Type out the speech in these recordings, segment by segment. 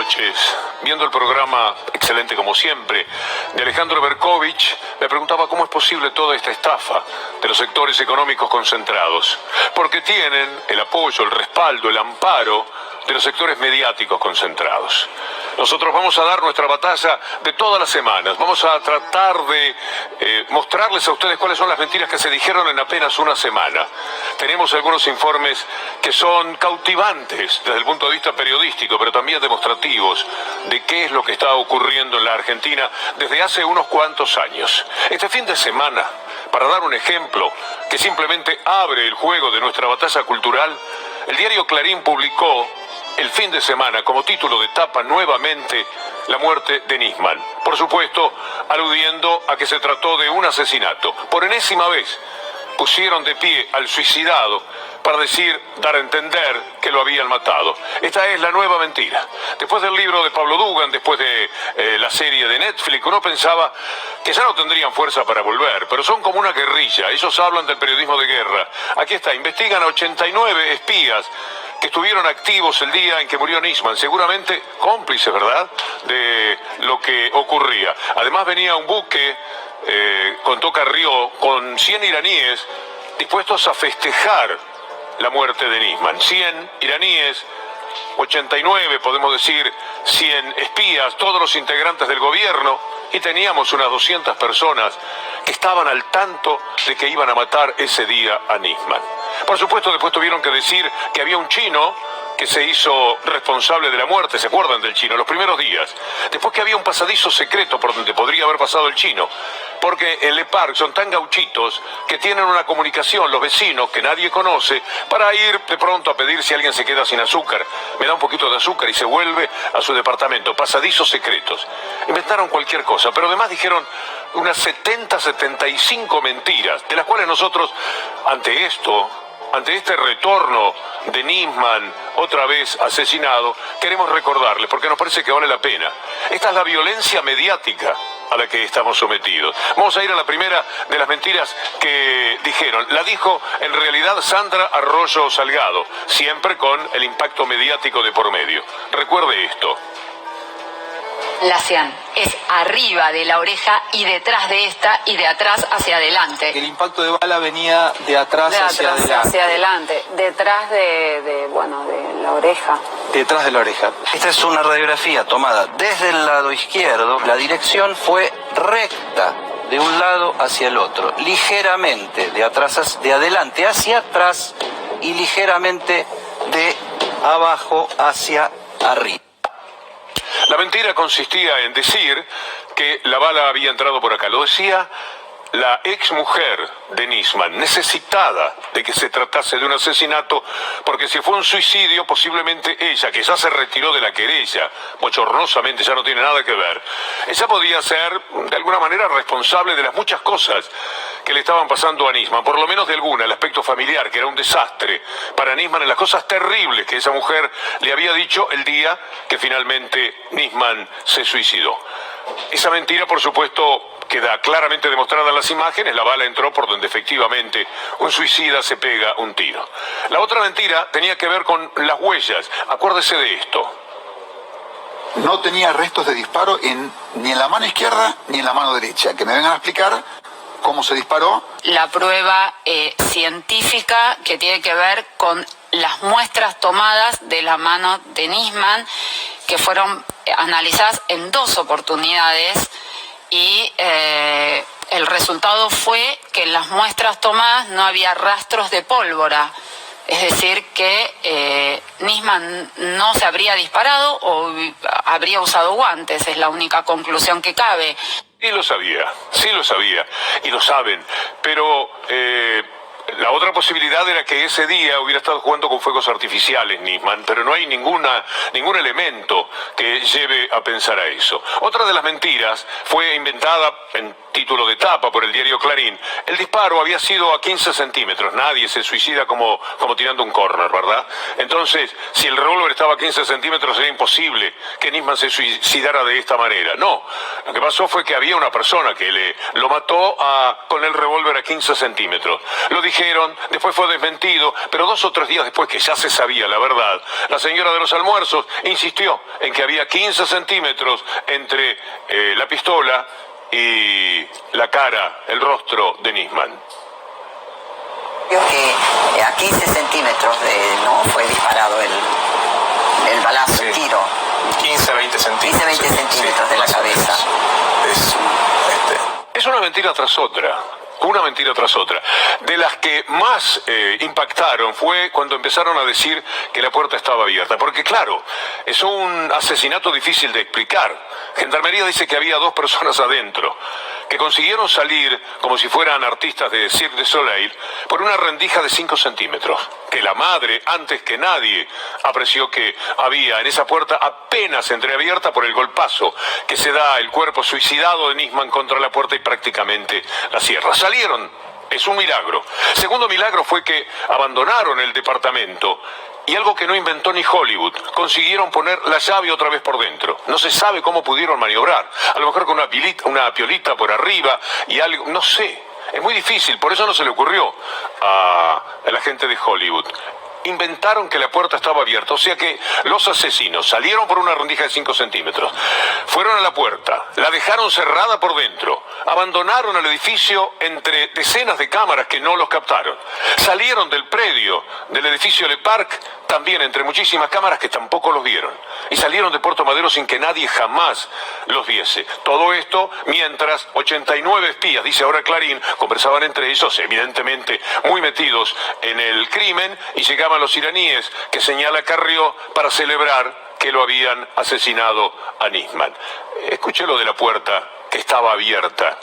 noches, viendo el programa, excelente como siempre, de Alejandro Berkovich, me preguntaba cómo es posible toda esta estafa de los sectores económicos concentrados, porque tienen el apoyo, el respaldo, el amparo de los sectores mediáticos concentrados. Nosotros vamos a dar nuestra batalla de todas las semanas. Vamos a tratar de mostrarles a ustedes cuáles son las mentiras que se dijeron en apenas una semana. Tenemos algunos informes que son cautivantes desde el punto de vista periodístico, pero también demostrativos de qué es lo que está ocurriendo en la Argentina desde hace unos cuantos años. Este fin de semana, para dar un ejemplo que simplemente abre el juego de nuestra batalla cultural, el diario Clarín publicó el fin de semana, como título de tapa, nuevamente, la muerte de Nisman. Por supuesto, aludiendo a que se trató de un asesinato. Por enésima vez, pusieron de pie al suicidado para dar a entender que lo habían matado. Esta es la nueva mentira. Después del libro de Pablo Dugan, después de la serie de Netflix, uno pensaba que ya no tendrían fuerza para volver, pero son como una guerrilla. Ellos hablan del periodismo de guerra. Aquí está, investigan a 89 espías que estuvieron activos el día en que murió Nisman, seguramente cómplices, ¿verdad?, de lo que ocurría. Además venía un buque, contó Carrió, con 100 iraníes dispuestos a festejar la muerte de Nisman. 100 iraníes, 89, podemos decir, 100 espías, todos los integrantes del gobierno, y teníamos unas 200 personas que estaban al tanto de que iban a matar ese día a Nisman. Por supuesto, después tuvieron que decir que había un chino que se hizo responsable de la muerte, ¿se acuerdan del chino? Los primeros días. Después que había un pasadizo secreto por donde podría haber pasado el chino, porque en Le Parc son tan gauchitos que tienen una comunicación, los vecinos, que nadie conoce, para ir de pronto a pedir si alguien se queda sin azúcar. Me da un poquito de azúcar y se vuelve a su departamento. Pasadizos secretos. Inventaron cualquier cosa, pero además dijeron unas 70, 75 mentiras, de las cuales nosotros, ante este retorno de Nisman, otra vez asesinado, queremos recordarles, porque nos parece que vale la pena. Esta es la violencia mediática a la que estamos sometidos. Vamos a ir a la primera de las mentiras que dijeron. La dijo en realidad Sandra Arroyo Salgado, siempre con el impacto mediático de por medio. Recuerde esto. La cian es arriba de la oreja y detrás de esta y de atrás hacia adelante. El impacto de bala venía de atrás hacia adelante. Hacia adelante, detrás de la oreja. Detrás de la oreja. Esta es una radiografía tomada desde el lado izquierdo. La dirección fue recta de un lado hacia el otro, ligeramente de adelante hacia atrás y ligeramente de abajo hacia arriba. La mentira consistía en decir que la bala había entrado por acá. Lo decía la exmujer de Nisman, necesitada de que se tratase de un asesinato, porque si fue un suicidio, posiblemente ella, que ya se retiró de la querella, bochornosamente, ya no tiene nada que ver, ella podía ser, de alguna manera, responsable de las muchas cosas que le estaban pasando a Nisman, por lo menos de alguna, el aspecto familiar, que era un desastre para Nisman, en las cosas terribles que esa mujer le había dicho el día que finalmente Nisman se suicidó. Esa mentira, por supuesto, queda claramente demostrada en las imágenes. La bala entró por donde efectivamente un suicida se pega un tiro. La otra mentira tenía que ver con las huellas. Acuérdese de esto. No tenía restos de disparo ni en la mano izquierda ni en la mano derecha. Que me vengan a explicar cómo se disparó. La prueba científica que tiene que ver con las muestras tomadas de la mano de Nisman, que fueron analizadas en 2 oportunidades, y el resultado fue que en las muestras tomadas no había rastros de pólvora. Es decir, que Nisman no se habría disparado o habría usado guantes, es la única conclusión que cabe. Sí lo sabía, y lo saben, pero la otra posibilidad era que ese día hubiera estado jugando con fuegos artificiales Nisman, pero no hay ningún elemento que lleve a pensar a eso. Otra de las mentiras fue inventada en título de tapa por el diario Clarín, el disparo había sido a 15 centímetros. Nadie se suicida como tirando un córner, ¿verdad? Entonces, si el revólver estaba a 15 centímetros, era imposible que Nisman se suicidara de esta manera. No, lo que pasó fue que había una persona que lo mató con el revólver a 15 centímetros. Lo dijeron, después fue desmentido, pero 2 o 3 días después que ya se sabía la verdad, la señora de los almuerzos insistió en que había 15 centímetros entre la pistola y la cara, el rostro de Nisman. Creo que a 15 centímetros no fue disparado el balazo, el tiro. 15 a 20 centímetros. 15 a 20 centímetros de la cabeza. Es una mentira tras otra. Una mentira tras otra. De las que más impactaron fue cuando empezaron a decir que la puerta estaba abierta. Porque claro, es un asesinato difícil de explicar. Gendarmería dice que había 2 personas adentro, que consiguieron salir como si fueran artistas de Cirque du Soleil por una rendija de 5 centímetros. Que la madre, antes que nadie, apreció que había en esa puerta apenas entreabierta por el golpazo que se da el cuerpo suicidado de Nisman contra la puerta y prácticamente la cierra. Salieron, es un milagro. Segundo milagro fue que abandonaron el departamento y algo que no inventó ni Hollywood, consiguieron poner la llave otra vez por dentro. No se sabe cómo pudieron maniobrar. A lo mejor con una piolita por arriba y algo, no sé. Es muy difícil, por eso no se le ocurrió a la gente de Hollywood. Inventaron que la puerta estaba abierta, o sea que los asesinos salieron por una rendija de 5 centímetros, fueron a la puerta, la dejaron cerrada por dentro, abandonaron el edificio entre decenas de cámaras que no los captaron, salieron del predio del edificio Le Parc también entre muchísimas cámaras que tampoco los vieron, y salieron de Puerto Madero sin que nadie jamás los viese. Todo esto mientras 89 espías, dice ahora Clarín, conversaban entre ellos, evidentemente muy metidos en el crimen, y llegaban los iraníes que señala Carrió para celebrar que lo habían asesinado a Nisman. Escuché lo de la puerta que estaba abierta.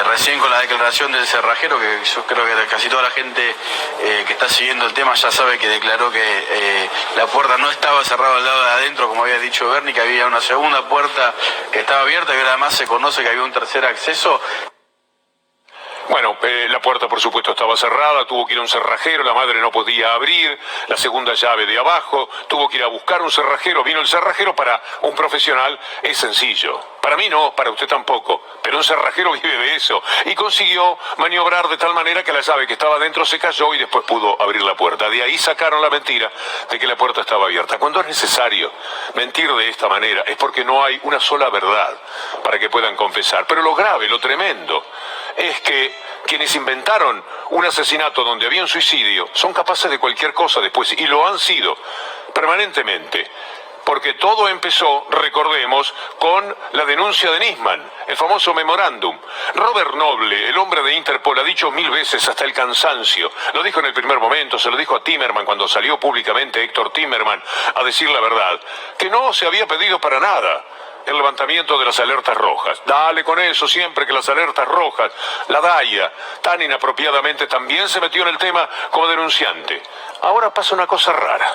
Recién con la declaración del cerrajero, que yo creo que casi toda la gente que está siguiendo el tema ya sabe que declaró que la puerta no estaba cerrada al lado de adentro, como había dicho Bernie, que había una segunda puerta que estaba abierta y además se conoce que había un tercer acceso. Bueno, la puerta por supuesto estaba cerrada, tuvo que ir a un cerrajero, la madre no podía abrir la segunda llave de abajo, tuvo que ir a buscar un cerrajero, vino el cerrajero. Para un profesional es sencillo, para mí no, para usted tampoco, pero un cerrajero vive de eso, y consiguió maniobrar de tal manera que la llave que estaba dentro se cayó y después pudo abrir la puerta. De ahí sacaron la mentira de que la puerta estaba abierta. Cuando es necesario mentir de esta manera es porque no hay una sola verdad para que puedan confesar. Pero lo grave, lo tremendo, es que quienes inventaron un asesinato donde había un suicidio son capaces de cualquier cosa después, y lo han sido permanentemente. Porque todo empezó, recordemos, con la denuncia de Nisman, el famoso memorándum. Robert Noble, el hombre de Interpol, ha dicho 1000 veces hasta el cansancio, lo dijo en el primer momento, se lo dijo a Timmerman cuando salió públicamente Héctor Timmerman a decir la verdad, que no se había pedido para nada el levantamiento de las alertas rojas. Dale con eso siempre, que las alertas rojas, la DAIA, tan inapropiadamente también se metió en el tema como denunciante. Ahora pasa una cosa rara.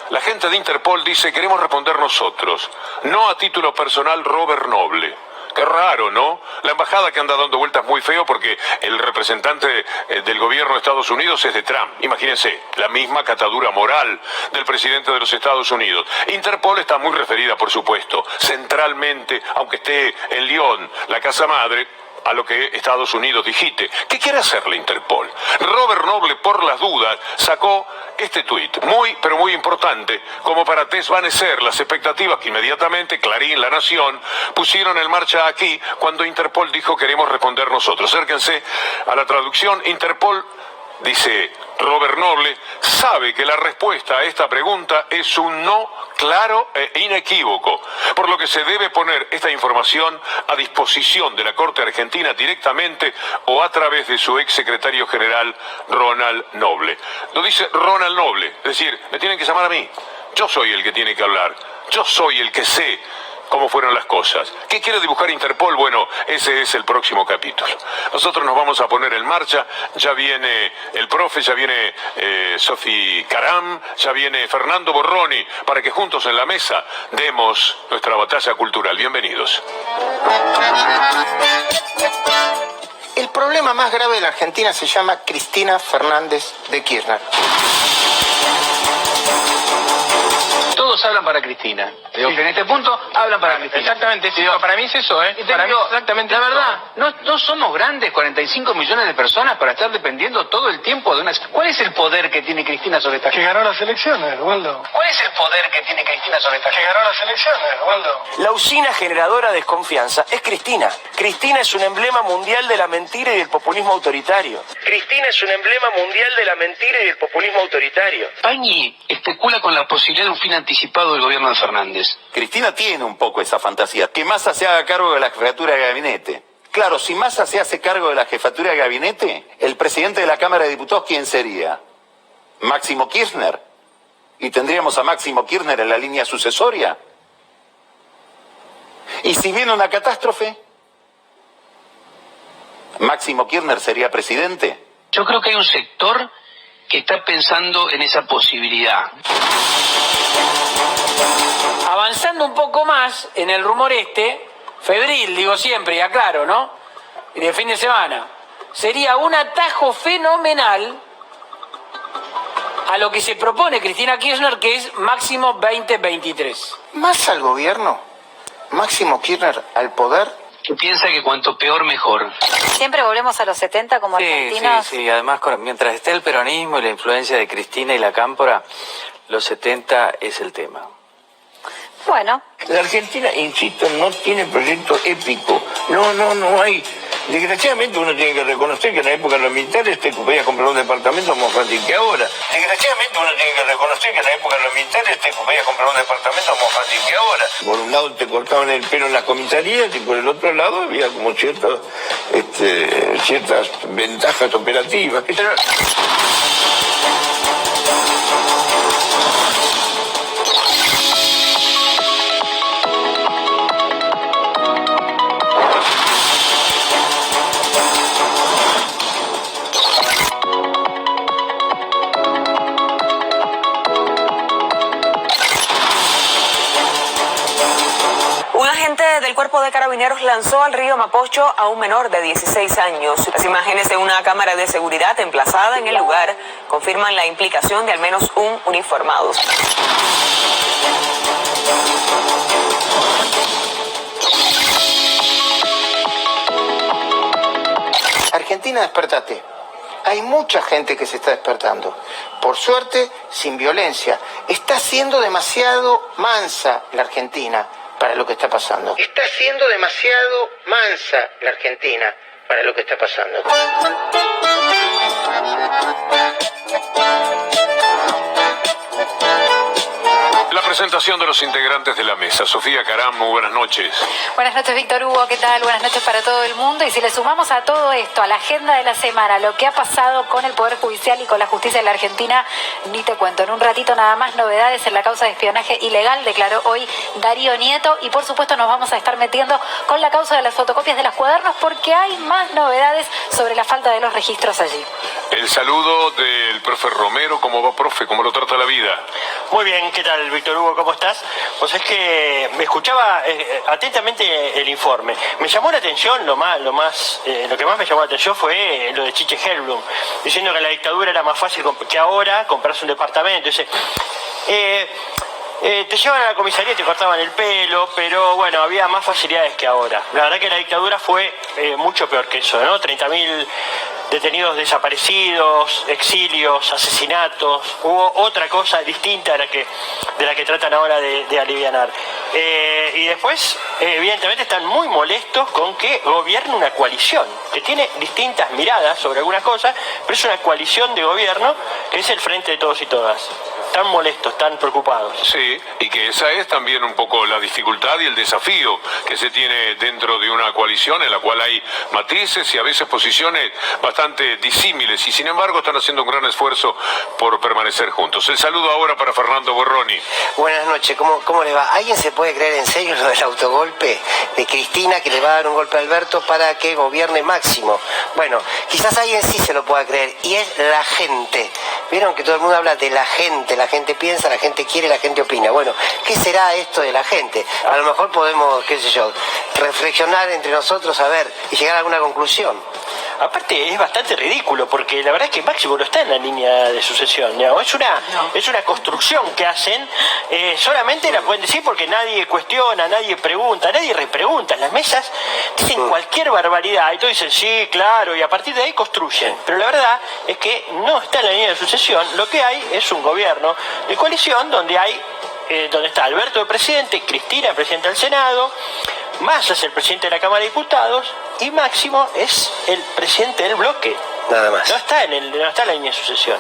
La gente de Interpol dice: queremos responder nosotros, no a título personal Robert Noble. Qué raro, ¿no? La embajada que anda dando vueltas muy feo porque el representante del gobierno de Estados Unidos es de Trump. Imagínense, la misma catadura moral del presidente de los Estados Unidos. Interpol está muy referida, por supuesto, centralmente, aunque esté en Lyon, la casa madre, a lo que Estados Unidos digite. ¿Qué quiere hacer la Interpol? Robert Noble, por las dudas, sacó este tuit, muy, pero muy importante, como para desvanecer las expectativas que inmediatamente Clarín, La Nación, pusieron en marcha aquí cuando Interpol dijo: queremos responder nosotros. Acérquense a la traducción. Interpol, dice Robert Noble, sabe que la respuesta a esta pregunta es un no claro e inequívoco, por lo que se debe poner esta información a disposición de la Corte Argentina directamente o a través de su ex secretario general Ronald Noble. Lo dice Ronald Noble, es decir, me tienen que llamar a mí. Yo soy el que tiene que hablar, yo soy el que sé cómo fueron las cosas. ¿Qué quiere dibujar Interpol? Bueno, ese es el próximo capítulo. Nosotros nos vamos a poner en marcha, ya viene el profe, ya viene Sofi Caram, ya viene Fernando Borroni, para que juntos en la mesa demos nuestra batalla cultural. Bienvenidos. El problema más grave de la Argentina se llama Cristina Fernández de Kirchner. Todos hablan para Cristina. Digo que en este punto hablan para Cristina. Exactamente, sí, para mí es eso, ¿eh? Para mí es exactamente la eso. verdad, no somos grandes 45 millones de personas para estar dependiendo todo el tiempo de una... ¿Cuál es el poder que tiene Cristina sobre esta gente? Que ganó las elecciones, Waldo. ¿Cuál es el poder que tiene Cristina sobre esta Que gente? ganó las elecciones, Waldo. La usina generadora de desconfianza es Cristina. Cristina es un emblema mundial de la mentira y del populismo autoritario. Cristina es un emblema mundial de la mentira y del populismo autoritario. Pañi especula con la posibilidad de un fin anticipado del gobierno de Fernández. Cristina tiene un poco esa fantasía, que Massa se haga cargo de la jefatura de gabinete. Claro, si Massa se hace cargo de la jefatura de gabinete, el presidente de la Cámara de Diputados, ¿quién sería? ¿Máximo Kirchner? ¿Y tendríamos a Máximo Kirchner en la línea sucesoria? ¿Y si viene una catástrofe? ¿Máximo Kirchner sería presidente? Yo creo que hay un sector que está pensando en esa posibilidad. Avanzando un poco más en el rumor febril, digo siempre, y aclaro, ¿no? Y de fin de semana. Sería un atajo fenomenal a lo que se propone Cristina Kirchner, que es máximo 2023. Más al gobierno, Máximo Kirchner al poder. Que piensa que cuanto peor, mejor. Siempre volvemos a los 70 como argentinos. Sí, además mientras esté el peronismo y la influencia de Cristina y la Cámpora, los 70 es el tema. Bueno. La Argentina, insisto, no tiene proyecto épico. No hay. Desgraciadamente uno tiene que reconocer que en la época de los militares te podías comprar un departamento más fácil que ahora. Desgraciadamente uno tiene que reconocer que en la época de los militares te podías comprar un departamento más fácil que ahora. Por un lado te cortaban el pelo en las comisarías y por el otro lado había como ciertas ventajas operativas. Un agente del Cuerpo de Carabineros lanzó al río Mapocho a un menor de 16 años. Las imágenes de una cámara de seguridad emplazada en el lugar confirman la implicación de al menos un uniformado. Argentina, despertate. Hay mucha gente que se está despertando. Por suerte, sin violencia. Está siendo demasiado mansa la Argentina para lo que está pasando. Está siendo demasiado mansa la Argentina para lo que está pasando. La presentación de los integrantes de la mesa. Sofía Caram, muy buenas noches. Buenas noches, Víctor Hugo, ¿qué tal? Buenas noches para todo el mundo. Y si le sumamos a todo esto, a la agenda de la semana, lo que ha pasado con el Poder Judicial y con la justicia de la Argentina, ni te cuento. En un ratito nada más novedades en la causa de espionaje ilegal, declaró hoy Darío Nieto. Y por supuesto nos vamos a estar metiendo con la causa de las fotocopias de los cuadernos porque hay más novedades sobre la falta de los registros allí. El saludo del profe Romero. ¿Cómo va, profe? ¿Cómo lo trata la vida? Muy bien, ¿qué tal, Víctor Hugo? ¿Cómo estás? Pues es que me escuchaba atentamente el informe. Me llamó la atención, lo que más me llamó la atención fue lo de Chiche Helblum, diciendo que en la dictadura era más fácil que ahora comprarse un departamento. Dice, te llevan a la comisaría y te cortaban el pelo, pero bueno, había más facilidades que ahora. La verdad que la dictadura fue mucho peor que eso, ¿no? 30.000 detenidos desaparecidos, exilios, asesinatos. Hubo otra cosa distinta de la que tratan ahora de alivianar. Y después, evidentemente, están muy molestos con que gobierne una coalición, que tiene distintas miradas sobre algunas cosas, pero es una coalición de gobierno que es el Frente de Todos y Todas. Están molestos, están preocupados. Sí, y que esa es también un poco la dificultad y el desafío que se tiene dentro de una coalición en la cual hay matices y a veces posiciones bastante disímiles y sin embargo están haciendo un gran esfuerzo por permanecer juntos. El saludo ahora para Fernando Borroni. Buenas noches, ¿cómo le va? ¿Alguien se puede creer en serio lo del autogolpe de Cristina que le va a dar un golpe a Alberto para que gobierne Máximo? Bueno, quizás alguien sí se lo pueda creer y es la gente. Vieron que todo el mundo habla de la gente piensa, la gente quiere, la gente opina. Bueno, ¿qué será esto de la gente? A lo mejor podemos, qué sé yo, reflexionar entre nosotros, a ver, y llegar a alguna conclusión. Aparte es bastante ridículo, porque la verdad es que Máximo no está en la línea de sucesión, ¿no? Es una construcción que hacen, solamente la pueden decir porque nadie cuestiona, nadie pregunta, nadie repregunta. En las mesas dicen cualquier barbaridad, y todos dicen sí, claro, y a partir de ahí construyen. Pero la verdad es que no está en la línea de sucesión, lo que hay es un gobierno de coalición donde está Alberto el presidente, Cristina presidenta del Senado, Massa es el presidente de la Cámara de Diputados y Máximo es el presidente del bloque. Nada más. No está en la línea de sucesión.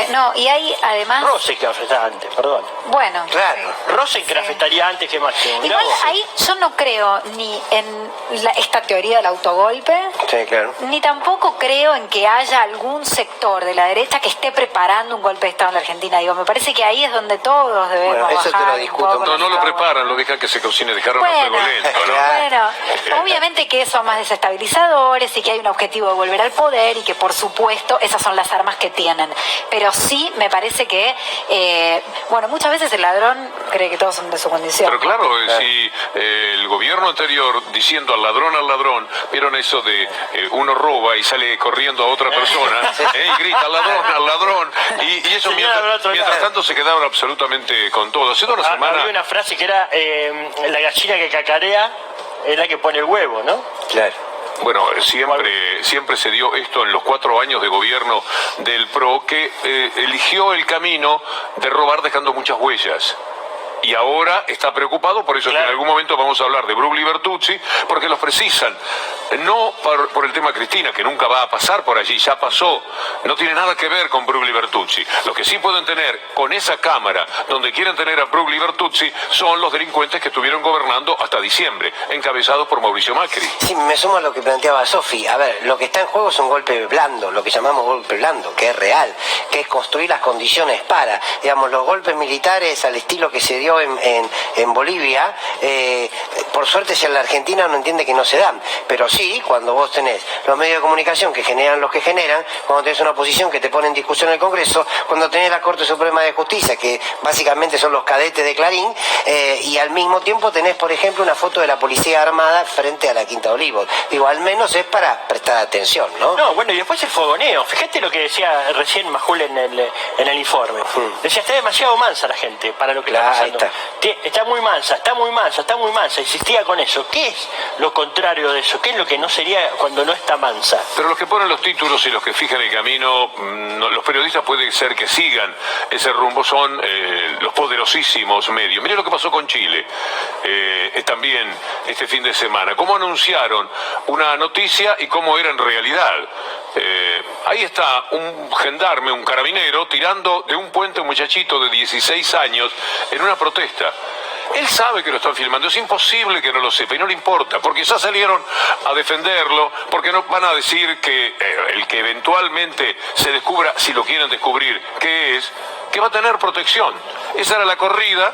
No, y hay además... Rosenkrantz está antes, perdón. Bueno. Claro. Rosenkrantz estaría antes que Máximo. Igual ahí yo no creo ni en esta teoría del autogolpe, sí, claro, ni tampoco creo en que haya algún sector de la derecha que esté preparando un golpe de Estado en la Argentina. Digo, me parece que ahí es donde todos debemos bueno, eso bajar te lo discuto. No lo preparan, lo dejan que se cocine, dejaron a fuego lento, ¿no? Bueno, obviamente que son más desestabilizadores y que hay un objetivo de volver al poder y que por supuesto esas son las armas que tienen. Pero sí me parece que, bueno, muchas veces el ladrón cree que todos son de su condición. Pero claro, si el gobierno anterior diciendo al ladrón, vieron eso de uno roba y sale corriendo a otra persona, y grita al ladrón, y eso mientras tanto se quedaron absolutamente con todo. Hace una semana... Había una frase que era la gallina que cacarea es la que pone el huevo, ¿no? Claro. Bueno, siempre se dio esto en los 4 años de gobierno del PRO, que eligió el camino de robar dejando muchas huellas. Y ahora está preocupado, por eso es que en algún momento vamos a hablar de Brugli y Bertuzzi, porque los precisan, no por el tema Cristina, que nunca va a pasar por allí, ya pasó, no tiene nada que ver con Brugli y Bertuzzi. Lo que sí pueden tener con esa Cámara, donde quieren tener a Brugli y Bertuzzi, son los delincuentes que estuvieron gobernando hasta diciembre, encabezados por Mauricio Macri. Sí, me sumo a lo que planteaba Sofi. A ver, lo que está en juego es un golpe blando, lo que llamamos golpe blando, que es real, que es construir las condiciones para, digamos, los golpes militares al estilo que se dio en Bolivia, por suerte si en la Argentina no entiende que no se dan, pero sí, cuando vos tenés los medios de comunicación que generan los que generan, cuando tenés una oposición que te pone en discusión en el Congreso, cuando tenés la Corte Suprema de Justicia, que básicamente son los cadetes de Clarín, y al mismo tiempo tenés, por ejemplo, una foto de la Policía Armada frente a la Quinta de Olivos. Digo, al menos es para prestar atención, ¿no? No, bueno, y después el fogoneo. Fíjate lo que decía recién Majul en el informe. Decía, está demasiado mansa la gente para lo que está pasando. Está muy mansa. Insistía con eso. ¿Qué es lo contrario de eso? ¿Qué es lo que no sería cuando no está mansa? Pero los que ponen los títulos y los que fijan el camino, los periodistas puede ser que sigan ese rumbo, son los poderosísimos medios. Mire lo que pasó con Chile también este fin de semana. Cómo anunciaron una noticia y cómo era en realidad. Ahí está un gendarme, un carabinero, tirando de un puente a un muchachito de 16 años en una protesta. Él sabe que lo están filmando, es imposible que no lo sepa y no le importa, porque ya salieron a defenderlo, porque no van a decir que el que eventualmente se descubra, si lo quieren descubrir, qué es, que va a tener protección. Esa era la corrida.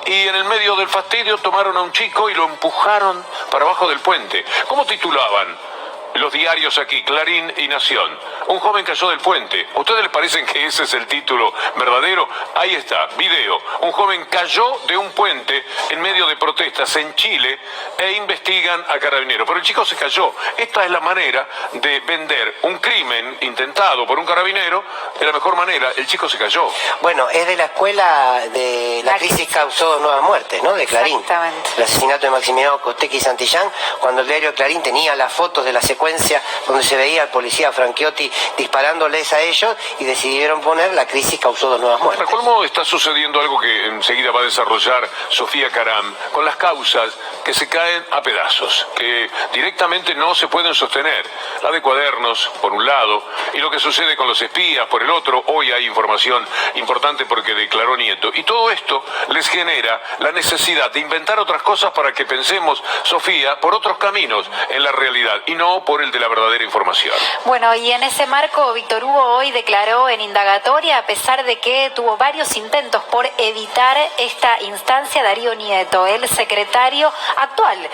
Y en el medio del fastidio tomaron a un chico y lo empujaron para abajo del puente. ¿Cómo titulaban los diarios aquí, Clarín y Nación? Un joven cayó del puente. ¿A ustedes les parecen que ese es el título verdadero? Ahí está, video. Un joven cayó de un puente en medio de protestas en Chile e investigan a Carabineros. Pero el chico se cayó. Esta es la manera de vender un crimen intentado por un carabinero de la mejor manera. El chico se cayó. Bueno, es de la escuela de la crisis causó 2 nuevas muertes, ¿no? De Clarín. Exactamente. El asesinato de Maximiliano Costecchi y Santillán, cuando el diario Clarín tenía las fotos de la secuencia donde se veía al policía Franchiotti disparándoles a ellos y decidieron poner la crisis causó 2 nuevas muertes. Para colmo está sucediendo algo que enseguida va a desarrollar Sofía Caram, con las causas que se caen a pedazos, que directamente no se pueden sostener. La de Cuadernos, por un lado, y lo que sucede con los espías, por el otro. Hoy hay información importante porque declaró Nieto. Y todo esto les genera la necesidad de inventar otras cosas para que pensemos, Sofía, por otros caminos en la realidad y no por por el de la verdadera información. Bueno, y en ese marco, Víctor Hugo hoy declaró en indagatoria, a pesar de que tuvo varios intentos por evitar esta instancia, Darío Nieto, el secretario actual,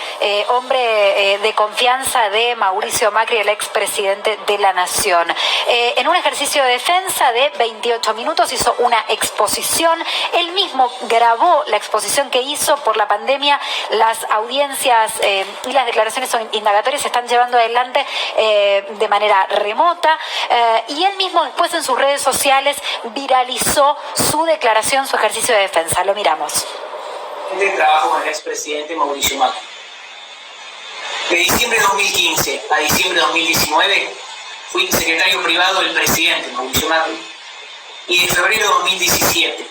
hombre de confianza de Mauricio Macri, el expresidente de la Nación. En un ejercicio de defensa de 28 minutos hizo una exposición. Él mismo grabó la exposición que hizo. Por la pandemia, las audiencias y las declaraciones indagatorias se están llevando adelante de manera remota, y él mismo después en sus redes sociales viralizó su declaración, su ejercicio de defensa. Lo miramos. Trabajo con el expresidente Mauricio Macri. De diciembre de 2015 a diciembre de 2019 fui secretario privado del presidente Mauricio Macri, y de febrero de 2017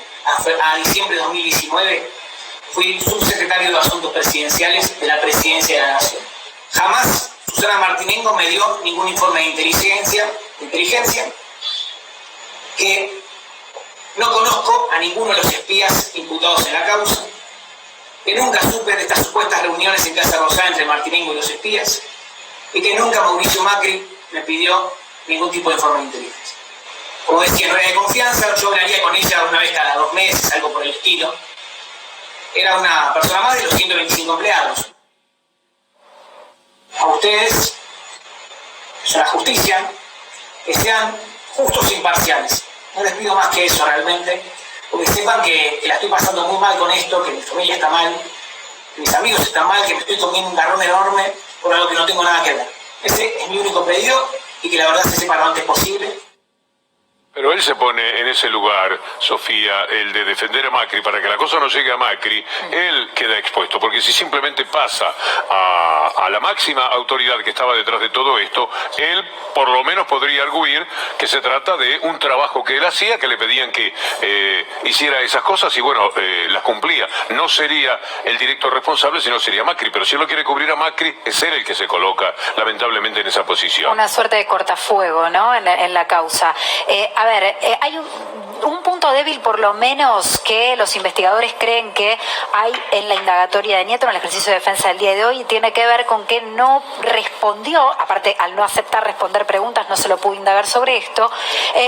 a diciembre de 2019 fui subsecretario de Asuntos Presidenciales de la Presidencia de la Nación. Jamás Susana Martinengo me dio ningún informe de inteligencia, que no conozco a ninguno de los espías imputados en la causa, que nunca supe de estas supuestas reuniones en Casa Rosada entre Martinengo y los espías, y que nunca Mauricio Macri me pidió ningún tipo de informe de inteligencia. Como decía, no era de confianza, yo hablaría con ella una vez cada 2 meses, algo por el estilo. Era una persona más de los 125 empleados. A ustedes, es una justicia, que sean justos e imparciales. No les pido más que eso realmente, porque sepan que la estoy pasando muy mal con esto, que mi familia está mal, que mis amigos están mal, que me estoy comiendo un garrón enorme por algo que no tengo nada que ver. Ese es mi único pedido, y que la verdad se sepa lo antes posible. Pero él se pone en ese lugar, Sofía, el de defender a Macri, para que la cosa no llegue a Macri, él queda expuesto, porque si simplemente pasa a la máxima autoridad que estaba detrás de todo esto, él por lo menos podría arguir que se trata de un trabajo que él hacía, que le pedían que hiciera esas cosas y bueno, las cumplía. No sería el director responsable, sino sería Macri, pero si él lo quiere cubrir a Macri, es él el que se coloca lamentablemente en esa posición. Una suerte de cortafuego, ¿no?, en la causa. A ver, hay un punto débil por lo menos que los investigadores creen que hay en la indagatoria de Nieto, en el ejercicio de defensa del día de hoy, y tiene que ver con que no respondió, aparte al no aceptar responder preguntas no se lo pudo indagar sobre esto,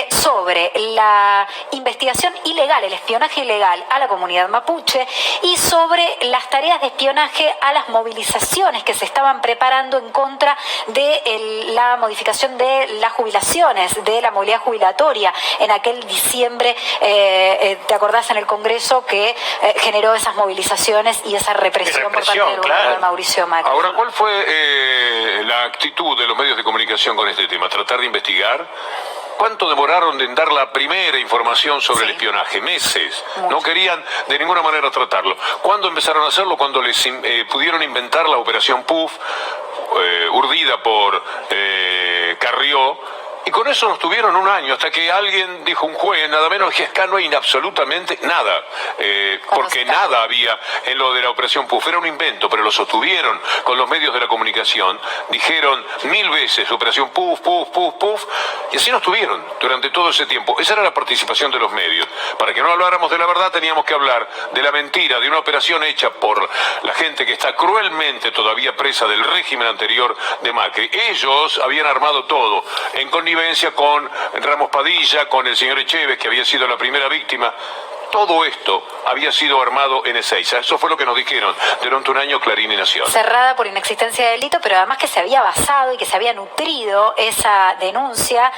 sobre la investigación ilegal, el espionaje ilegal a la comunidad mapuche, y sobre las tareas de espionaje a las movilizaciones que se estaban preparando en contra de la modificación de las jubilaciones, de la movilidad jubilatoria en aquel diciembre, ¿te acordás, en el Congreso, que generó esas movilizaciones y esa represión por parte del gobierno de Mauricio Macri? Ahora, ¿cuál fue la actitud de los medios de comunicación con este tema? ¿Tratar de investigar? ¿Cuánto demoraron en dar la primera información sobre el espionaje? Meses. Mucho. No querían de ninguna manera tratarlo. ¿Cuándo empezaron a hacerlo? Cuando les pudieron inventar la operación PUF, urdida por Carrió. Y con eso nos tuvieron un año, hasta que alguien dijo, un juez, nada menos, que acá no hay absolutamente nada, porque nada había en lo de la operación PUF, era un invento, pero lo sostuvieron con los medios de la comunicación, dijeron 1000 veces operación PUF, PUF, PUF, PUF, y así nos tuvieron durante todo ese tiempo. Esa era la participación de los medios. Para que no habláramos de la verdad, teníamos que hablar de la mentira, de una operación hecha por la gente que está cruelmente todavía presa del régimen anterior de Macri. Ellos habían armado todo, en connivencia con Ramos Padilla, con el señor Echeves, que había sido la primera víctima. Todo esto había sido armado en Ezeiza. Eso fue lo que nos dijeron durante un año Clarín y Nación. Cerrada por inexistencia de delito, pero además que se había basado y que se había nutrido esa denuncia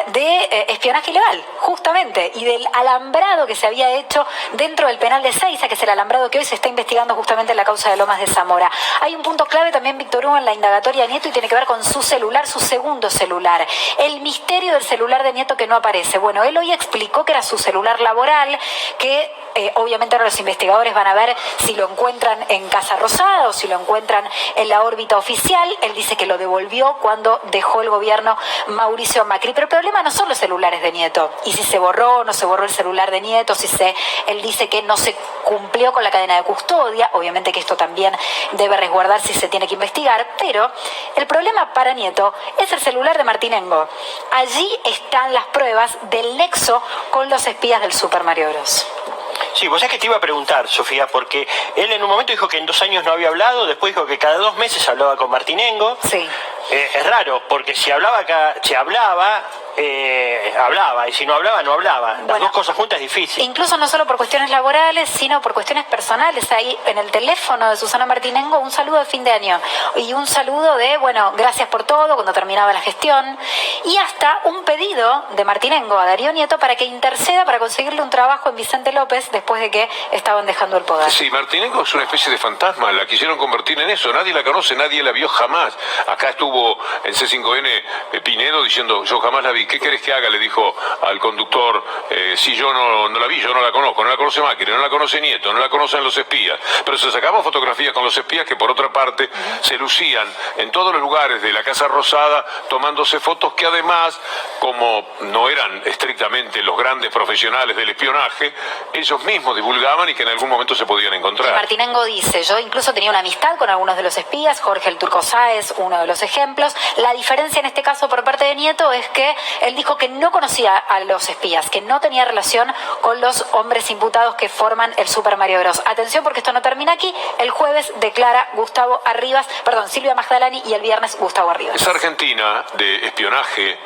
de espionaje ilegal, justamente, y del alambrado que se había hecho dentro del penal de Ezeiza, que es el alambrado que hoy se está investigando justamente en la causa de Lomas de Zamora. Hay un punto clave también, Víctor Hugo, en la indagatoria de Nieto, y tiene que ver con su celular, su segundo celular. El misterio del celular de Nieto que no aparece. Bueno, él hoy explicó que era su celular laboral, que obviamente ahora los investigadores van a ver si lo encuentran en Casa Rosada o si lo encuentran en la órbita oficial. Él dice que lo devolvió cuando dejó el gobierno Mauricio Macri. Pero el problema no son los celulares de Nieto, y si se borró o no se borró el celular de Nieto, él dice que no se cumplió con la cadena de custodia. Obviamente que esto también debe resguardarse y se tiene que investigar, pero el problema para Nieto es el celular de Martinengo. Allí están las pruebas del nexo con los espías del Super Mario Bros. Sí, vos sabés que te iba a preguntar, Sofía, porque él en un momento dijo que en 2 años no había hablado, después dijo que cada 2 meses hablaba con Martinengo. Sí. Es raro, porque si hablaba, y si no hablaba, no hablaba. Las dos cosas juntas es difícil. Incluso no solo por cuestiones laborales, sino por cuestiones personales. Ahí en el teléfono de Susana Martinengo, un saludo de fin de año y un saludo de, bueno, gracias por todo, cuando terminaba la gestión, y hasta un pedido de Martinengo a Darío Nieto para que interceda para conseguirle un trabajo en Vicente López después de que estaban dejando el poder. Sí, Martinengo es una especie de fantasma, la quisieron convertir en eso, nadie la conoce, nadie la vio jamás. Acá estuvo en C5N Pinedo diciendo, yo jamás la vi, ¿qué querés que haga? Le dijo al conductor, si yo no la vi, yo no la conozco, no la conoce Macri, no la conoce Nieto, no la conocen los espías, pero se sacaban fotografías con los espías que por otra parte se lucían en todos los lugares de la Casa Rosada tomándose fotos que además, como no eran estrictamente los grandes profesionales del espionaje, ellos mismos divulgaban y que en algún momento se podían encontrar. Y Martinengo dice, yo incluso tenía una amistad con algunos de los espías, Jorge el Turco Sáez, uno de los ejemplos. La diferencia en este caso por parte de Nieto es que él dijo que no conocía a los espías, que no tenía relación con los hombres imputados que forman el Super Mario Bros. Atención porque esto no termina aquí, el jueves declara Silvia Magdalani y el viernes Gustavo Arribas. Esa Argentina de espionaje,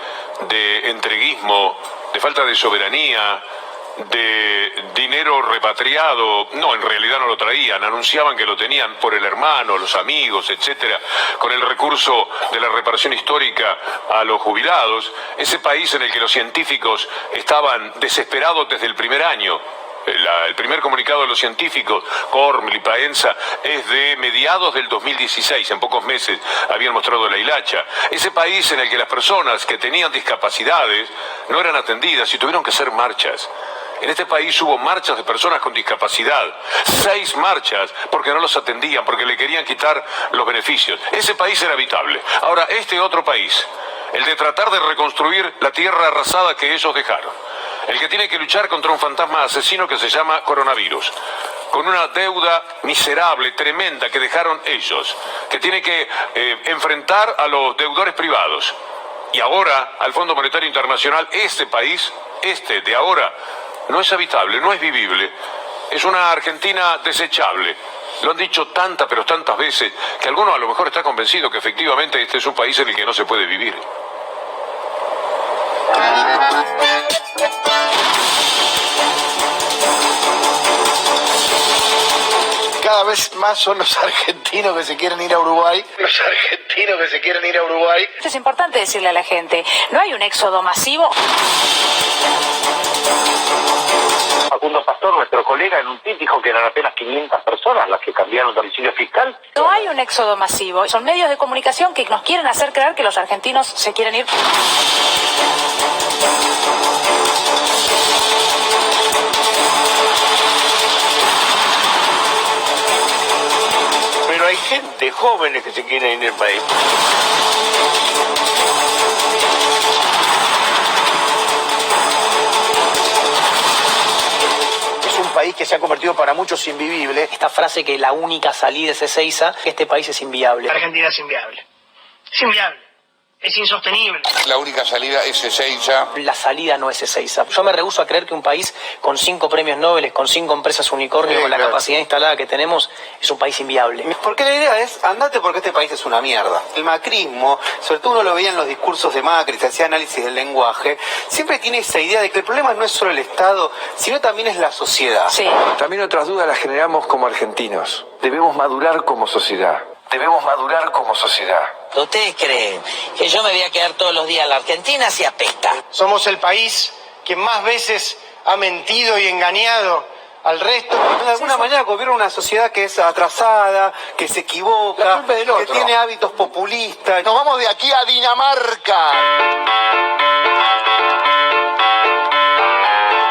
de entreguismo, de falta de soberanía, de dinero repatriado, no, en realidad no lo traían, anunciaban que lo tenían por el hermano, los amigos, etcétera, con el recurso de la reparación histórica a los jubilados, ese país en el que los científicos estaban desesperados desde el primer año. El primer comunicado de los científicos, Korn, Lipaenza, es de mediados del 2016, en pocos meses habían mostrado la hilacha. Ese país en el que las personas que tenían discapacidades no eran atendidas y tuvieron que hacer marchas. En este país hubo marchas de personas con discapacidad, 6 marchas porque no los atendían, porque le querían quitar los beneficios. Ese país era habitable. Ahora, este otro país, el de tratar de reconstruir la tierra arrasada que ellos dejaron, el que tiene que luchar contra un fantasma asesino que se llama coronavirus, con una deuda miserable, tremenda que dejaron ellos, que tiene que enfrentar a los deudores privados. Y ahora, al Fondo Monetario Internacional, este país, de ahora, no es habitable, no es vivible, es una Argentina desechable. Lo han dicho tantas, pero tantas veces, que alguno a lo mejor está convencido que efectivamente este es un país en el que no se puede vivir. Cada vez más son los argentinos que se quieren ir a Uruguay. Esto es importante decirle a la gente, no hay un éxodo masivo. Facundo Pastor, nuestro colega, en un tuit dijo que eran apenas 500 personas las que cambiaron domicilio fiscal. No hay un éxodo masivo, son medios de comunicación que nos quieren hacer creer que los argentinos se quieren ir. Pero hay gente, jóvenes que se quieren ir del país. País que se ha convertido para muchos invivible. Esta frase que la única salida es Ezeiza, este país es inviable. Argentina es inviable. Es inviable. Es insostenible. La única salida es Ezeiza. La salida no es Ezeiza. Yo me rehúso a creer que un país con 5 premios Nobel, con 5 empresas unicornio, con la capacidad instalada que tenemos, es un país inviable. Porque la idea es, andate porque este país es una mierda. El macrismo, sobre todo uno lo veía en los discursos de Macri, se hacía análisis del lenguaje, siempre tiene esa idea de que el problema no es solo el Estado, sino también es la sociedad. Sí. También otras dudas las generamos como argentinos. Debemos madurar como sociedad. ¿Ustedes creen que yo me voy a quedar todos los días en la Argentina si apesta? Somos el país que más veces ha mentido y engañado al resto. De alguna manera gobierna una sociedad que es atrasada, que se equivoca, que tiene hábitos populistas. Nos vamos de aquí a Dinamarca.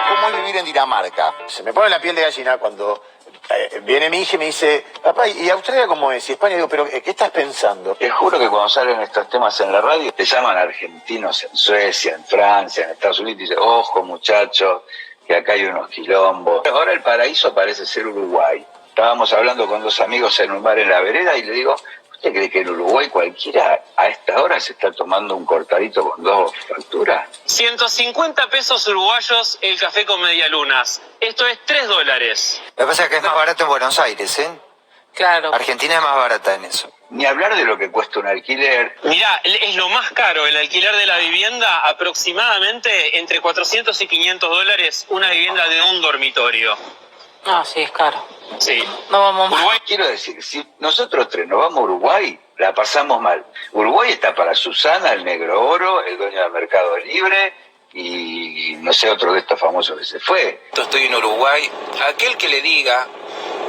¿Cómo es vivir en Dinamarca? Se me pone la piel de gallina cuando viene mi hija y me dice, papá, ¿y Australia cómo es? Y España, digo, pero ¿qué estás pensando? Te juro que cuando salen estos temas en la radio, te llaman argentinos en Suecia, en Francia, en Estados Unidos, y dicen, ojo muchachos, que acá hay unos quilombos. Ahora el paraíso parece ser Uruguay. Estábamos hablando con 2 amigos en un bar en la vereda y le digo, ¿Usted cree que en Uruguay cualquiera a esta hora se está tomando un cortadito con 2 facturas? 150 pesos uruguayos el café con medialunas. Esto es $3. Lo que pasa es que es más barato en Buenos Aires, ¿eh? Claro. Argentina es más barata en eso. Ni hablar de lo que cuesta un alquiler. Mirá, es lo más caro el alquiler de la vivienda, aproximadamente entre 400 y 500 dólares una vivienda de un dormitorio. Ah, sí, es caro. Sí. No vamos mal. Uruguay, quiero decir, si nosotros 3 nos vamos a Uruguay, la pasamos mal. Uruguay está para Susana, el Negro Oro, el dueño del Mercado Libre y no sé, otro de estos famosos que se fue. Estoy en Uruguay. Aquel que le diga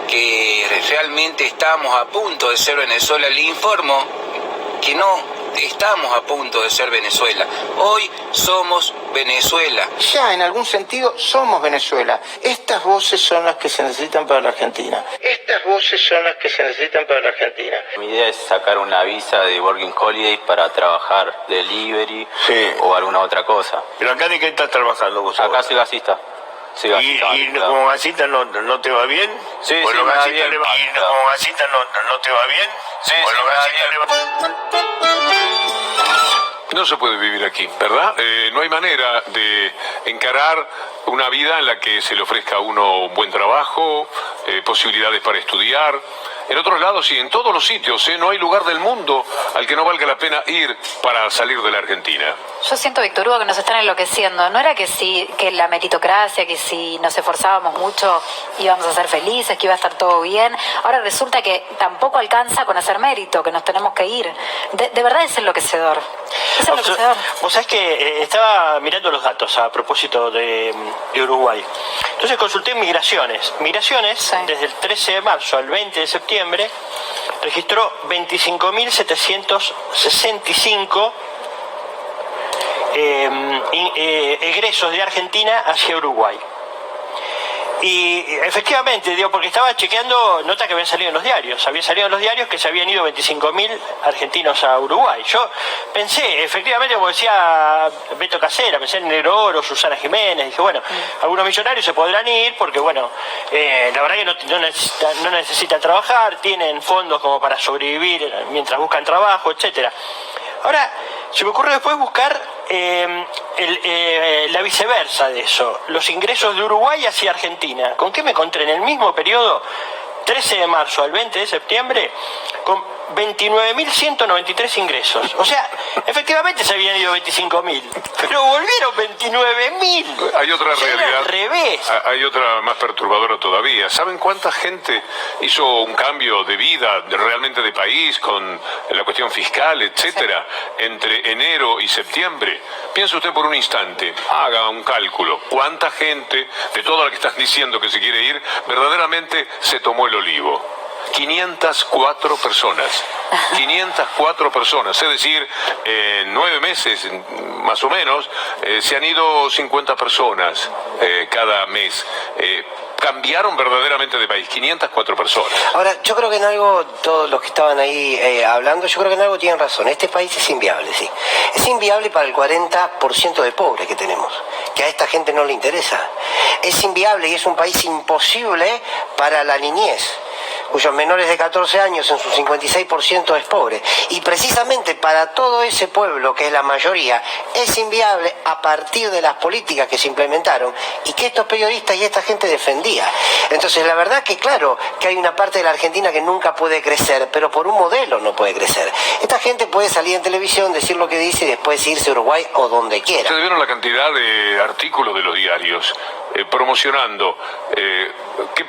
que realmente estamos a punto de ser Venezuela, le informo que no estamos a punto de ser Venezuela. Hoy somos Venezuela. Ya en algún sentido somos Venezuela. Estas voces son las que se necesitan para la Argentina. Estas voces son las que se necesitan para la Argentina. Mi idea es sacar una visa de Working Holiday para trabajar delivery o alguna otra cosa. ¿Pero acá de qué estás trabajando vos? Acá soy gasista. Sí, ¿Y como gasista no te va bien? Sí, sí, me va bien. ¿Y como gasista no te va bien? Sí, sí, me va bien. No se puede vivir aquí, ¿verdad? No hay manera de encarar una vida en la que se le ofrezca a uno un buen trabajo, posibilidades para estudiar. En otros lados y en todos los sitios, no hay lugar del mundo al que no valga la pena ir para salir de la Argentina. Yo siento, Víctor Hugo, que nos están enloqueciendo. No era que que la meritocracia, que si nos esforzábamos mucho íbamos a ser felices, que iba a estar todo bien. Ahora resulta que tampoco alcanza con hacer mérito, que nos tenemos que ir. De verdad es enloquecedor. Es enloquecedor. Vos sabés que estaba mirando los datos a propósito de Uruguay. Entonces consulté Migraciones. Migraciones, desde el 13 de marzo al 20 de septiembre, registró 25.765 egresos de Argentina hacia Uruguay. Y efectivamente, porque estaba chequeando notas que habían salido en los diarios. Habían salido en los diarios que se habían ido 25.000 argentinos a Uruguay. Yo pensé, efectivamente, como decía Beto Casera, pensé en Negro Oro, Susana Jiménez. Dije, bueno, algunos millonarios se podrán ir porque, bueno, la verdad que no necesitan trabajar, tienen fondos como para sobrevivir mientras buscan trabajo, etcétera. Ahora, se me ocurrió después buscar la viceversa de eso, los ingresos de Uruguay hacia Argentina. ¿Con qué me encontré en el mismo periodo, 13 de marzo al 20 de septiembre, con 29.193 ingresos? O sea, efectivamente se habían ido 25.000, pero volvieron 29.000. Hay otra realidad. Al revés. Hay otra más perturbadora todavía. ¿Saben cuánta gente hizo un cambio de vida, realmente de país, con la cuestión fiscal, etcétera, entre enero y septiembre? Piense usted por un instante, haga un cálculo. ¿Cuánta gente, de toda la que están diciendo que se quiere ir, verdaderamente se tomó el olivo? 504 personas. 504 personas, es decir, en 9 meses más o menos se han ido 50 personas cada mes. Cambiaron verdaderamente de país, 504 personas. Ahora, yo creo que en algo, todos los que estaban ahí hablando, yo creo que en algo tienen razón. Este país es inviable, sí. Es inviable para el 40% de pobres que tenemos, que a esta gente no le interesa. Es inviable y es un país imposible para la niñez, cuyos menores de 14 años en su 56% es pobre. Y precisamente para todo ese pueblo, que es la mayoría, es inviable a partir de las políticas que se implementaron y que estos periodistas y esta gente defendía. Entonces, la verdad que claro, que hay una parte de la Argentina que nunca puede crecer, pero por un modelo no puede crecer. Esta gente puede salir en televisión, decir lo que dice y después irse a Uruguay o donde quiera. Ustedes vieron la cantidad de artículos de los diarios promocionando qué país